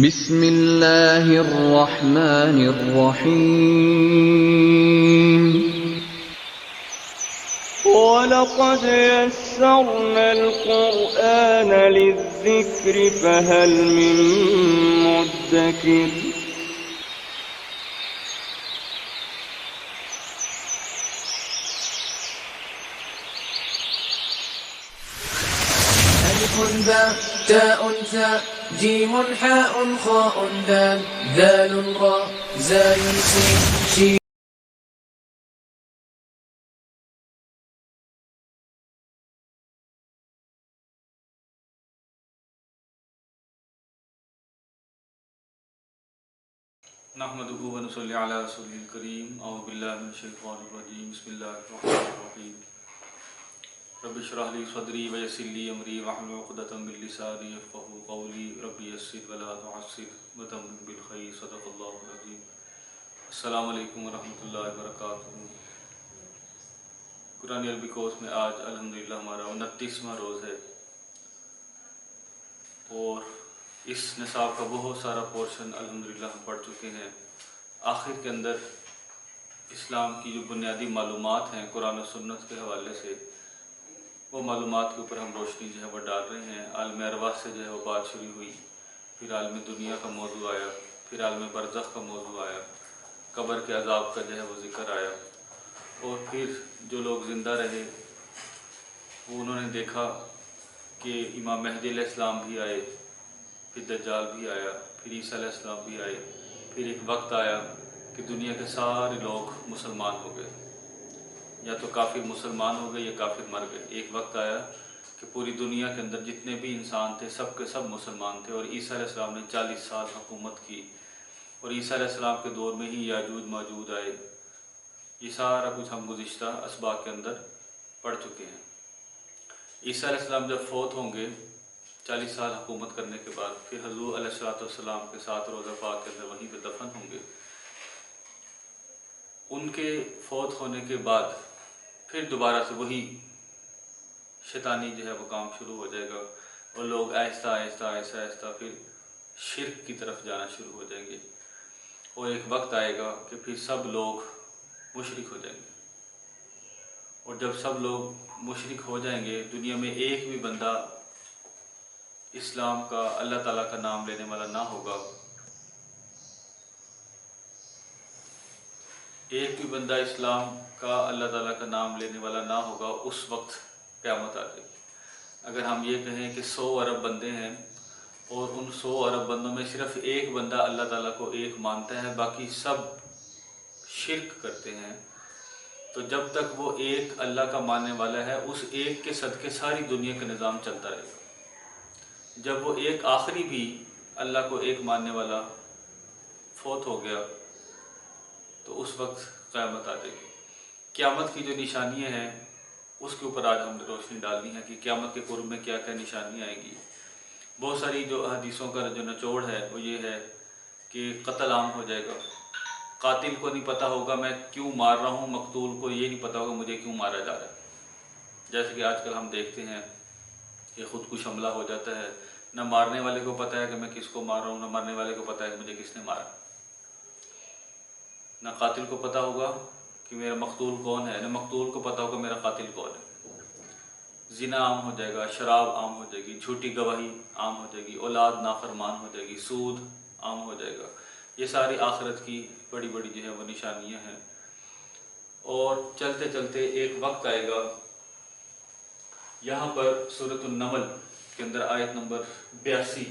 بسم اللہ الرحمن الرحیم وَلَقَدْ يَسَّرْنَا الْقُرْآنَ لِلذِّكْرِ فَهَلْ مِن مُّدَّكِرٍ ألف باء تاء ثاء جيم حاء خاء دال ذال راء زاي سين شين. نحمده ونصلي على رسوله الكريم. أعوذ بالله من الشيطان الرجيم. بسم الله الرحمن الرحيم. رب اشرح لي صدري ويسر لي أمري واحلل عقدة من لساني يفقهوا قولي. رب يسر ولا تعسر وتمم بالخير. صدق الله العظيم. السلام علیکم ورحمۃ اللہ وبرکاتہ. قرآن عربی کورس میں آج الحمدللہ ہمارا 29واں روز ہے اور اس نصاب کا بہت سارا پورشن الحمدللہ ہم پڑھ چکے ہیں. آخر کے اندر اسلام کی جو بنیادی معلومات ہیں قرآن و سنت کے حوالے سے، وہ معلومات کے اوپر ہم روشنی جو ہے وہ ڈال رہے ہیں. عالم ارواح سے جو ہے وہ بات شروع ہوئی، پھر عالم دنیا کا موضوع آیا، پھر عالم برزخ کا موضوع آیا، قبر کے عذاب کا جو ہے وہ ذکر آیا، اور پھر جو لوگ زندہ رہے وہ انہوں نے دیکھا کہ امام مہدی علیہ السلام بھی آئے، پھر دجال بھی آیا، پھر عیسیٰ علیہ السلام بھی آئے. پھر ایک وقت آیا کہ دنیا کے سارے لوگ مسلمان ہو گئے، یا تو کافر مسلمان ہو گئے یا کافر مر گئے. ایک وقت آیا کہ پوری دنیا کے اندر جتنے بھی انسان تھے سب کے سب مسلمان تھے، اور عیسیٰ علیہ السلام نے 40 سال حکومت کی، اور عیسیٰ علیہ السلام کے دور میں ہی یاجوج ماجوج آئے. یہ سارا کچھ ہم گزشتہ اسباق کے اندر پڑھ چکے ہیں. عیسیٰ علیہ السلام جب فوت ہوں گے 40 سال حکومت کرنے کے بعد، پھر حضور علیہ السلام کے ساتھ روضہ پاک کے اندر وہیں پہ دفن ہوں گے. ان کے فوت ہونے کے بعد پھر دوبارہ سے وہی شیطانی جو ہے وہ کام شروع ہو جائے گا، اور لوگ آہستہ آہستہ آہستہ آہستہ پھر شرک کی طرف جانا شروع ہو جائیں گے، اور ایک وقت آئے گا کہ پھر سب لوگ مشرک ہو جائیں گے. اور جب سب لوگ مشرک ہو جائیں گے، دنیا میں ایک بھی بندہ اسلام کا، اللہ تعالیٰ کا نام لینے والا نہ ہوگا. ایک بھی بندہ اسلام کا، اللہ تعالیٰ کا نام لینے والا نہ ہوگا. اس وقت قیامت آ جائے گی. اگر ہم یہ کہیں کہ 100 ارب بندے ہیں اور ان 100 ارب بندوں میں صرف ایک بندہ اللہ تعالیٰ کو ایک مانتا ہے، باقی سب شرک کرتے ہیں، تو جب تک وہ ایک اللہ کا ماننے والا ہے، اس ایک کے صدقے ساری دنیا کا نظام چلتا رہے گا. جب وہ ایک آخری بھی اللہ کو ایک ماننے والا فوت ہو گیا تو اس وقت قیامت آ جائے گی. قیامت کی جو نشانیاں ہیں اس کے اوپر آج ہم نے روشنی ڈالنی ہے کہ قیامت کے قرب میں کیا کیا نشانیاں آئیں گی. بہت ساری جو حدیثوں کا جو نچوڑ ہے وہ یہ ہے کہ قتل عام ہو جائے گا. قاتل کو نہیں پتہ ہوگا میں کیوں مار رہا ہوں، مقتول کو یہ نہیں پتہ ہوگا مجھے کیوں مارا جا رہا ہے. جیسے کہ آج کل ہم دیکھتے ہیں کہ خودکش حملہ ہو جاتا ہے، نہ مارنے والے کو پتہ ہے کہ میں کس کو مار رہا ہوں، نہ مرنے والے کو پتہ ہے کہ مجھے کس نے مارا. نہ قاتل کو پتہ ہوگا کہ میرا مقتول کون ہے، نہ مقتول کو پتہ ہوگا میرا قاتل کون ہے. زنا عام ہو جائے گا، شراب عام ہو جائے گی، جھوٹی گواہی عام ہو جائے گی، اولاد نافرمان ہو جائے گی، سود عام ہو جائے گا. یہ ساری آخرت کی بڑی بڑی جو ہے وہ نشانیاں ہیں. اور چلتے چلتے ایک وقت آئے گا، یہاں پر سورۃ النمل کے اندر آیت نمبر 82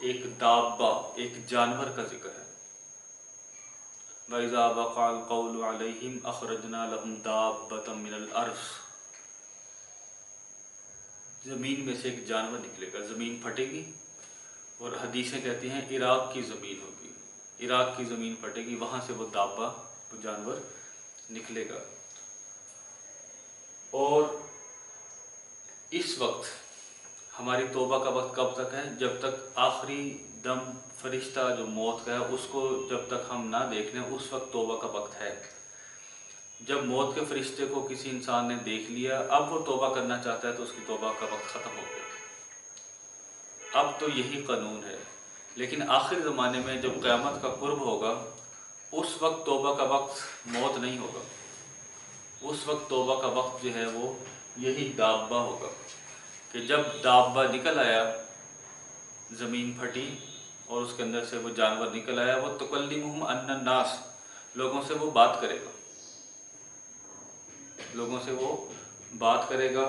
ایک دابہ، ایک جانور کا ذکر ہے. وَإِذَا وَقَعَ الْقَوْلُ عَلَيْهِمْ أَخْرَجْنَا لَهُمْ دَابَّةً مِّنَ الْأَرْضِ. زمین میں سے ایک جانور نکلے گا، زمین پھٹے گی، اور حدیثیں کہتی ہیں عراق کی زمین ہوگی، عراق کی زمین پھٹے گی، وہاں سے وہ دابہ، وہ جانور نکلے گا. اور اس وقت ہماری توبہ کا وقت کب تک ہے؟ جب تک آخری دم فرشتہ جو موت کا ہے اس کو جب تک ہم نہ دیکھ لیں، اس وقت توبہ کا وقت ہے. جب موت کے فرشتے کو کسی انسان نے دیکھ لیا، اب وہ توبہ کرنا چاہتا ہے تو اس کی توبہ کا وقت ختم ہو گیا. اب تو یہی قانون ہے، لیکن آخر زمانے میں جب قیامت کا قرب ہوگا اس وقت توبہ کا وقت موت نہیں ہوگا، اس وقت توبہ کا وقت جو ہے وہ یہی دابہ ہوگا کہ جب دابہ نکل آیا، زمین پھٹی اور اس کے اندر سے وہ جانور نکل آیا، وہ تکلمہم ان الناس، لوگوں سے وہ بات کرے گا، لوگوں سے وہ بات کرے گا۔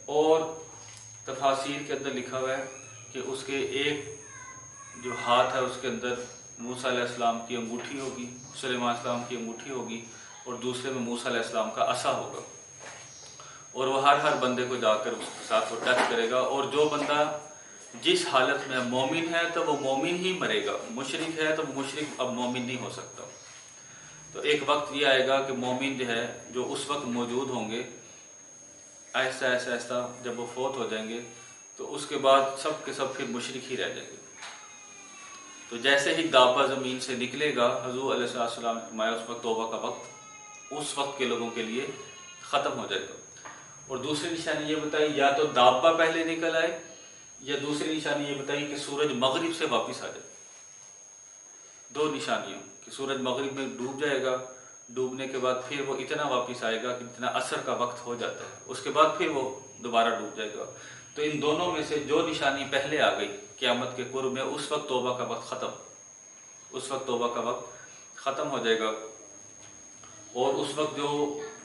اور تفاسیر کے اندر لکھا ہوا ہے کہ اس کے ایک جو ہاتھ ہے اس کے اندر موسیٰ علیہ السلام کی انگوٹھی ہوگی، سلیمان علیہ السلام کی انگوٹھی ہوگی، اور دوسرے میں موسیٰ علیہ السلام کا عصا ہوگا، اور وہ ہر بندے کو جا کر اس کے ساتھ وہ ٹچ کرے گا، اور جو بندہ جس حالت میں مومن ہے تو وہ مومن ہی مرے گا، مشرک ہے تو مشرک اب مومن نہیں ہو سکتا۔ تو ایک وقت یہ آئے گا کہ مومن جو ہے جو اس وقت موجود ہوں گے، آہستہ آہستہ آہستہ جب وہ فوت ہو جائیں گے تو اس کے بعد سب کے سب پھر مشرک ہی رہ جائیں گے۔ تو جیسے ہی دابہ زمین سے نکلے گا، حضور علیہ السلام نے فرمایا اس وقت توبہ کا وقت اس وقت کے لوگوں کے لیے ختم ہو جائے گا۔ اور دوسری نشانی یہ بتائی یا تو دابہ پہلے نکل آئے، یا دوسری نشانی یہ بتائی کہ سورج مغرب سے واپس آ جائے۔ دو نشانیوں کہ سورج مغرب میں ڈوب جائے گا، ڈوبنے کے بعد پھر وہ اتنا واپس آئے گا کہ جتنا عصر کا وقت ہو جاتا ہے، اس کے بعد پھر وہ دوبارہ ڈوب جائے گا۔ تو ان دونوں میں سے جو نشانی پہلے آ گئی قیامت کے قرب میں، اس وقت توبہ کا وقت ختم، اس وقت توبہ کا وقت ختم ہو جائے گا، اور اس وقت جو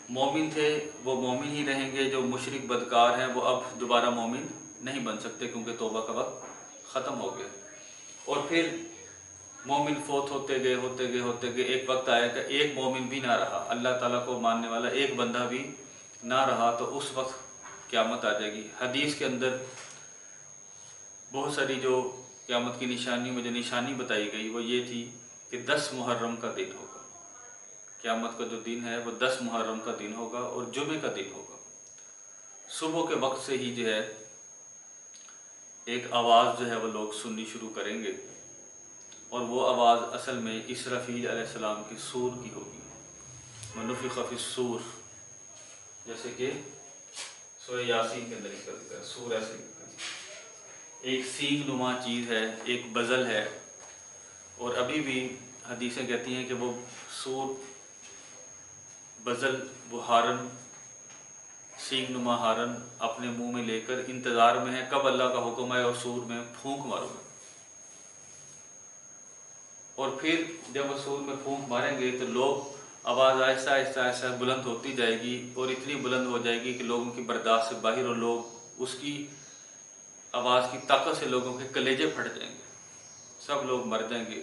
مومن تھے وہ مومن ہی رہیں گے، جو مشرک بدکار ہیں وہ اب دوبارہ مومن نہیں بن سکتے کیونکہ توبہ کا وقت ختم ہو گیا۔ اور پھر مومن فوت ہوتے گئے، ایک وقت آیا کہ ایک مومن بھی نہ رہا، اللہ تعالیٰ کو ماننے والا ایک بندہ بھی نہ رہا، تو اس وقت قیامت آ جائے گی۔ حدیث کے اندر بہت ساری جو قیامت کی نشانیوں میں جو نشانی بتائی گئی وہ یہ تھی کہ 10 محرم کا دن ہوگا، قیامت کا جو دن ہے وہ 10 محرم کا دن ہوگا اور جمعے کا دن ہوگا۔ صبح کے وقت سے ہی جو ہے ایک آواز جو ہے وہ لوگ سننی شروع کریں گے، اور وہ آواز اصل میں اسرافیل علیہ السلام کی سور کی ہوگی، ونفخ فی الصور، جیسے کہ سورہ یاسین کے اندر لکھا ہے، سور ایسے لکھا ہے، ایک سینگ نما چیز ہے، ایک بزل ہے، اور ابھی بھی حدیثیں کہتی ہیں کہ وہ سور بزل، وہ ہارن، سینگ نما ہارن اپنے منہ میں لے کر انتظار میں ہے کب اللہ کا حکم ہے اور سور میں پھونک مارو گے، اور پھر جب وہ سور میں پھونک ماریں گے تو لوگ آواز آہستہ آہستہ آہستہ بلند ہوتی جائے گی، اور اتنی بلند ہو جائے گی کہ لوگوں کی برداشت سے باہر، اور لوگ اس کی آواز کی طاقت سے لوگوں کے کلیجے پھٹ جائیں گے، سب لوگ مر جائیں گے،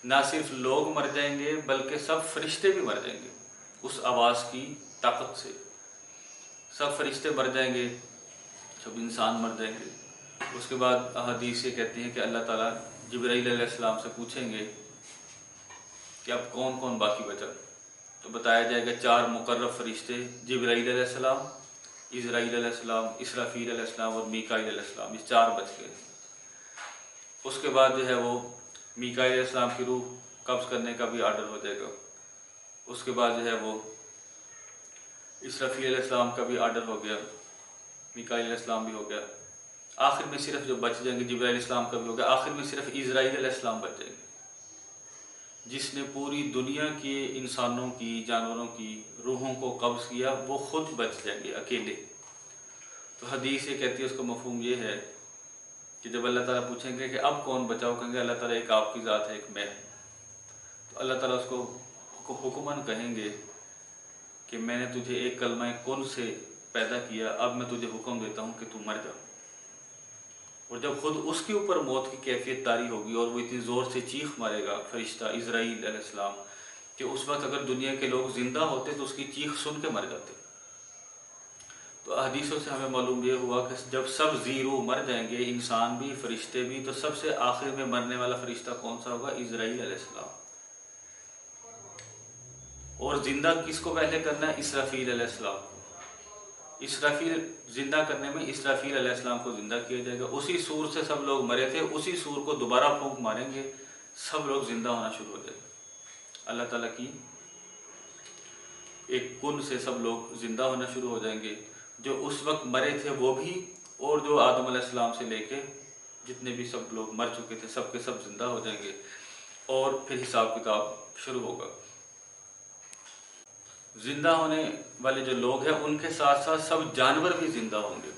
نہ صرف لوگ مر جائیں گے بلکہ سب فرشتے بھی مر جائیں گے اس آواز کی طاقت سے، سب فرشتے مر جائیں گے، سب انسان مر جائیں گے۔ اس کے بعد احادیث یہ کہتی ہیں کہ اللہ تعالیٰ جبرائیل علیہ السلام سے پوچھیں گے کہ اب کون کون باقی بچا، تو بتایا جائے گا 4 مقرب فرشتے، جبرائیل علیہ السلام، اسرائیل علیہ السلام، اسرافیل علیہ السلام اور میکائیل علیہ السلام، یہ 4 بچ گئے۔ اس کے بعد جو ہے وہ میکائیل علیہ السلام کی روح قبض کرنے کا بھی آرڈر ہو جائے گا، اس کے بعد جو ہے وہ اسرافیل علیہ السلام کا بھی آرڈر ہو گیا، میکائیل علیہ السلام بھی ہو گیا، آخر میں صرف جو بچ جائیں گے جبرائیل علیہ السلام کا بھی ہو گیا، آخر میں صرف اسرائیل علیہ السلام بچ جائیں گے، جس نے پوری دنیا کے انسانوں کی، جانوروں کی روحوں کو قبض کیا، وہ خود بچ جائیں گے اکیلے۔ تو حدیث یہ کہتی ہے، اس کا مفہوم یہ ہے کہ جب اللہ تعالیٰ پوچھیں گے کہ اب کون بچاؤ، کہیں گے اللہ تعالیٰ ایک آپ کی ذات ہے، ایک میں، تو اللہ تعالیٰ اس کو حکماً کہیں گے کہ میں نے تجھے ایک کلمہ کن سے پیدا کیا، اب میں تجھے حکم دیتا ہوں کہ تو مر جا۔ اور جب خود اس کے اوپر موت کی کیفیت طاری ہوگی اور وہ اتنی زور سے چیخ مارے گا فرشتہ اسرائیل علیہ السلام کہ اس وقت اگر دنیا کے لوگ زندہ ہوتے تو اس کی چیخ سن کے مر جاتے۔ تو حدیثوں سے ہمیں معلوم یہ ہوا کہ جب سب زیرو مر جائیں گے، انسان بھی فرشتے بھی، تو سب سے آخر میں مرنے والا فرشتہ کون سا ہوگا؟ اسرائیل علیہ السلام۔ اور زندہ کس کو پہلے کرنا ہے؟ اسرافیل علیہ السلام کو۔ اسرافیل زندہ کرنے میں اسرافیل علیہ السلام کو زندہ کیا جائے گا، اسی سور سے سب لوگ مرے تھے، اسی سور کو دوبارہ پھونک ماریں گے، سب لوگ زندہ ہونا شروع ہو جائیں گے۔ اللہ تعالیٰ کی ایک کن سے سب لوگ زندہ ہونا شروع ہو جائیں گے، جو اس وقت مرے تھے وہ بھی، اور جو آدم علیہ السلام سے لے کے جتنے بھی سب لوگ مر چکے تھے سب کے سب زندہ ہو جائیں گے، اور پھر حساب کتاب شروع ہوگا۔ زندہ ہونے والے جو لوگ ہیں ان کے ساتھ ساتھ سب جانور بھی زندہ ہوں گے۔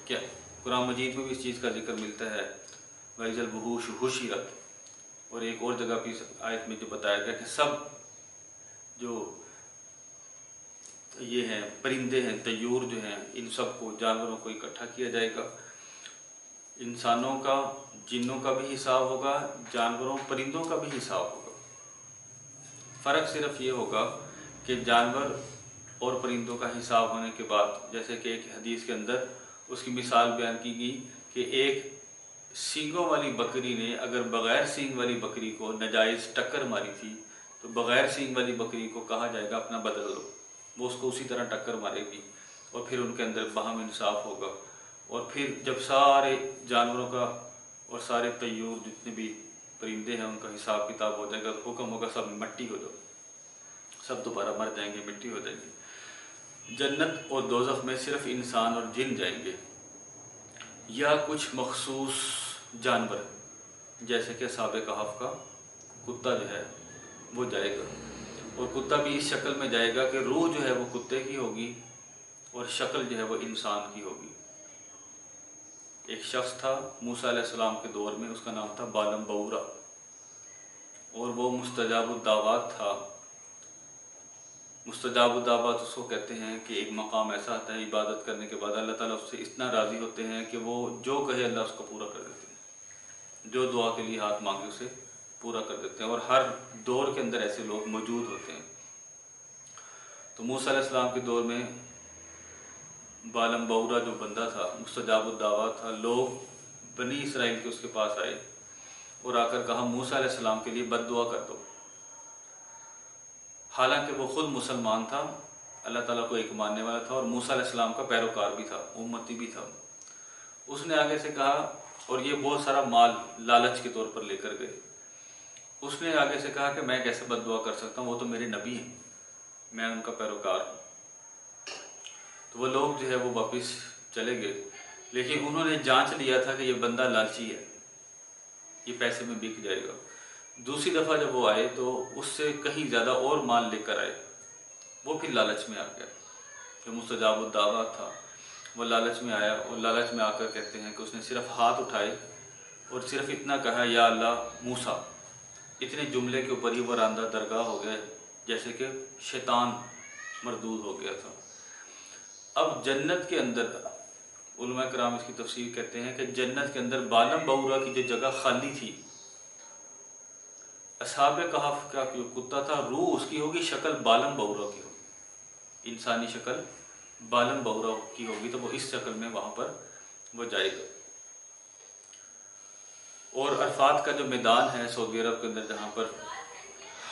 کیا قرآن مجید میں بھی اس چیز کا ذکر ملتا ہے، وَإِذَا الْوُحُوشُ حُشِرَتْ، اور ایک اور جگہ بھی آیت میں جو بتایا گیا کہ سب جو یہ ہیں پرندے ہیں، طیور جو ہیں، ان سب کو، جانوروں کو اکٹھا کیا جائے گا۔ انسانوں کا، جنوں کا بھی حساب ہوگا، جانوروں پرندوں کا بھی حساب ہوگا۔ فرق صرف یہ ہوگا کہ جانور اور پرندوں کا حساب ہونے کے بعد، جیسے کہ ایک حدیث کے اندر اس کی مثال بیان کی گئی کہ ایک سینگوں والی بکری نے اگر بغیر سینگ والی بکری کو ناجائز ٹکر ماری تھی تو بغیر سینگ والی بکری کو کہا جائے گا اپنا بدل لو، وہ اس کو اسی طرح ٹکر مارے گی، اور پھر ان کے اندر باہم انصاف ہوگا۔ اور پھر جب سارے جانوروں کا اور سارے طیور جتنے بھی پرندے ہیں ان کا حساب کتاب ہو جائے گا، تو حکم ہوگا سب مٹی ہو جاؤ، سب دوبارہ مر جائیں گے، مٹی ہو جائیں گے۔ جنت اور دوزخ میں صرف انسان اور جن جائیں گے، یا کچھ مخصوص جانور، جیسے کہ اصحاب کہف کا کتا جو ہے وہ جائے گا، اور کتا بھی اس شکل میں جائے گا کہ روح جو ہے وہ کتے کی ہوگی اور شکل جو ہے وہ انسان کی ہوگی۔ ایک شخص تھا موسیٰ علیہ السلام کے دور میں، اس کا نام تھا بالم بورا، اور وہ مستجاب الدعوات تھا۔ مستجاب الدعوات اس کو کہتے ہیں کہ ایک مقام ایسا آتا ہے عبادت کرنے کے بعد اللہ تعالیٰ اس سے اتنا راضی ہوتے ہیں کہ وہ جو کہے اللہ اس کو پورا کر دیتے ہیں، جو دعا کے لیے ہاتھ مانگے اسے پورا کر دیتے ہیں، اور ہر دور کے اندر ایسے لوگ موجود ہوتے ہیں۔ تو موسیٰ علیہ السلام کے دور میں بالم بورا جو بندہ تھا، مستجاب الدعوات تھا، لوگ بنی اسرائیل کے اس کے پاس آئے اور آ کر کہا موسیٰ علیہ السلام کے لیے بد دعا کر دو۔ حالانکہ وہ خود مسلمان تھا، اللہ تعالیٰ کو ایک ماننے والا تھا، اور موسیٰ علیہ السلام کا پیروکار بھی تھا، امتی بھی تھا۔ اس نے آگے سے کہا، اور یہ بہت سارا مال لالچ کے طور پر لے کر گئے، اس نے آگے سے کہا کہ میں کیسے بد دعا کر سکتا ہوں، وہ تو میرے نبی ہیں، میں ان کا پیروکار ہوں۔ تو وہ لوگ جو ہے وہ واپس چلے گئے، لیکن انہوں نے جانچ لیا تھا کہ یہ بندہ لالچی ہے، یہ پیسے میں بک جائے گا۔ دوسری دفعہ جب وہ آئے تو اس سے کہیں زیادہ اور مال لے کر آئے، وہ پھر لالچ میں آ گیا۔ جو مستجاب الدعوات تھا وہ لالچ میں آیا، اور لالچ میں آ کر کہتے ہیں کہ اس نے صرف ہاتھ اٹھائے اور صرف اتنا کہا یا اللہ موسیٰ، اتنے جملے کے اوپر ہی وہ راندہ درگاہ ہو گئے جیسے کہ شیطان مردود ہو گیا تھا۔ اب جنت کے اندر علماء کرام اس کی تفسیر کہتے ہیں کہ جنت کے اندر بالم بورا کی جو جگہ خالی تھی، اصحاب کہف کا جو کتا تھا روح اس کی ہوگی، شکل بالم بورا کی ہوگی، انسانی شکل بالم بورا کی ہوگی، تو وہ اس شکل میں وہاں پر وہ جائے گا۔ اور عرفات کا جو میدان ہے سعودی عرب کے اندر جہاں پر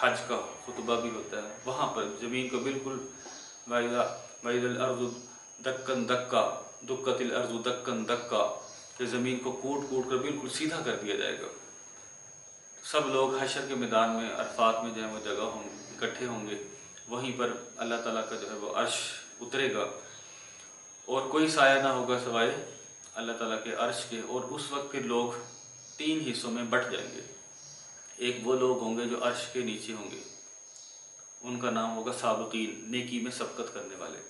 حج کا خطبہ بھی ہوتا ہے، وہاں پر زمین کو بالکل وَإِذَا الْأَرْضُ دَكًّا دَكًّا دُكَّتِ الْأَرْضُ دَكًّا دَكًّا، کہ زمین کو کوٹ کوٹ کر بالکل سیدھا کر دیا جائے گا۔ سب لوگ حشر کے میدان میں عرفات میں جو ہے وہ جگہ ہوں گے، اکٹھے ہوں گے، وہیں پر اللہ تعالیٰ کا جو ہے وہ عرش اترے گا، اور کوئی سایہ نہ ہوگا سوائے اللہ تعالیٰ کے عرش کے، اور اس وقت پھر لوگ 3 حصوں میں بٹ جائیں گے۔ ایک وہ لوگ ہوں گے جو عرش کے نیچے ہوں گے، ان کا نام ہوگا سابقین، نیکی میں سبقت کرنے والے،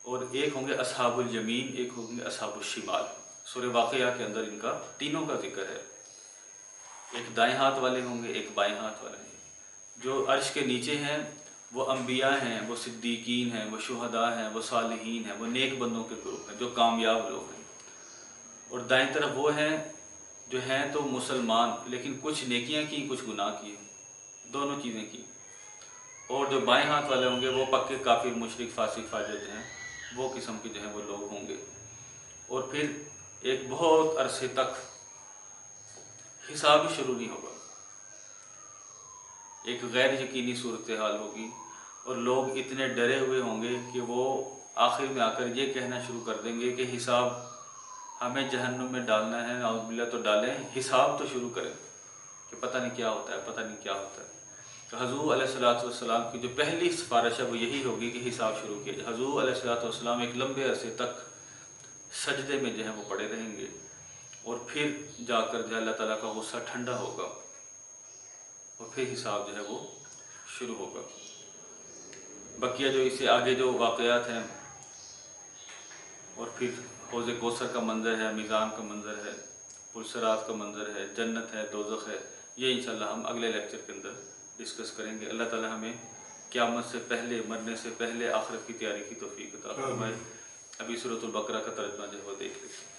اور ایک ہوں گے اصحاب الیمین، ایک ہوں گے اصحاب الشمال۔ سورہ واقعہ کے اندر ان کا تینوں کا ذکر ہے، ایک دائیں ہاتھ والے ہوں گے، ایک بائیں ہاتھ والے ہیں۔ جو عرش کے نیچے ہیں وہ انبیاء ہیں، وہ صدیقین ہیں، وہ شہداء ہیں، وہ صالحین ہیں، وہ نیک بندوں کے گروپ ہیں جو کامیاب لوگ ہیں۔ اور دائیں طرف وہ ہیں جو ہیں تو مسلمان لیکن کچھ نیکیاں کی کچھ گناہ کیے، دونوں چیزیں کی۔ اور جو بائیں ہاتھ والے ہوں گے وہ پکے کافر مشرک فاسق فاجر جو ہیں، وہ قسم کے جو ہیں وہ لوگ ہوں گے۔ اور پھر ایک بہت عرصے تک حساب ہی شروع نہیں ہوگا، ایک غیر یقینی صورتحال ہوگی، اور لوگ اتنے ڈرے ہوئے ہوں گے کہ وہ آخر میں آ کر یہ کہنا شروع کر دیں گے کہ حساب ہمیں جہنم میں ڈالنا ہے، نعوذ باللہ، تو ڈالیں، حساب تو شروع کریں، کہ پتہ نہیں کیا ہوتا ہے، پتہ نہیں کیا ہوتا ہے۔ تو حضور علیہ الصلوۃ والسلام کی جو پہلی سفارش ہے وہ یہی ہوگی کہ حساب شروع کیا جائے۔ حضور علیہ الصلوۃ والسلام ایک لمبے عرصے تک سجدے میں جو ہے وہ پڑے رہیں گے، اور پھر جا کر جو ہے اللہ تعالیٰ کا غصہ ٹھنڈا ہوگا اور پھر حساب جو ہے وہ شروع ہوگا۔ بقیہ جو اس سے آگے جو واقعات ہیں اور پھر حوض کوثر کا منظر ہے، میزان کا منظر ہے، پلسرات کا منظر ہے، جنت ہے، دوزخ ہے، یہ انشاءاللہ ہم اگلے لیکچر کے اندر ڈسکس کریں گے۔ اللہ تعالیٰ ہمیں قیامت سے پہلے، مرنے سے پہلے آخرت کی تیاری کی توفیق عطا فرمائے۔ ابھی سورۃ البقرہ کا ترجمہ جو ہے وہ دیکھ لیتے ہیں۔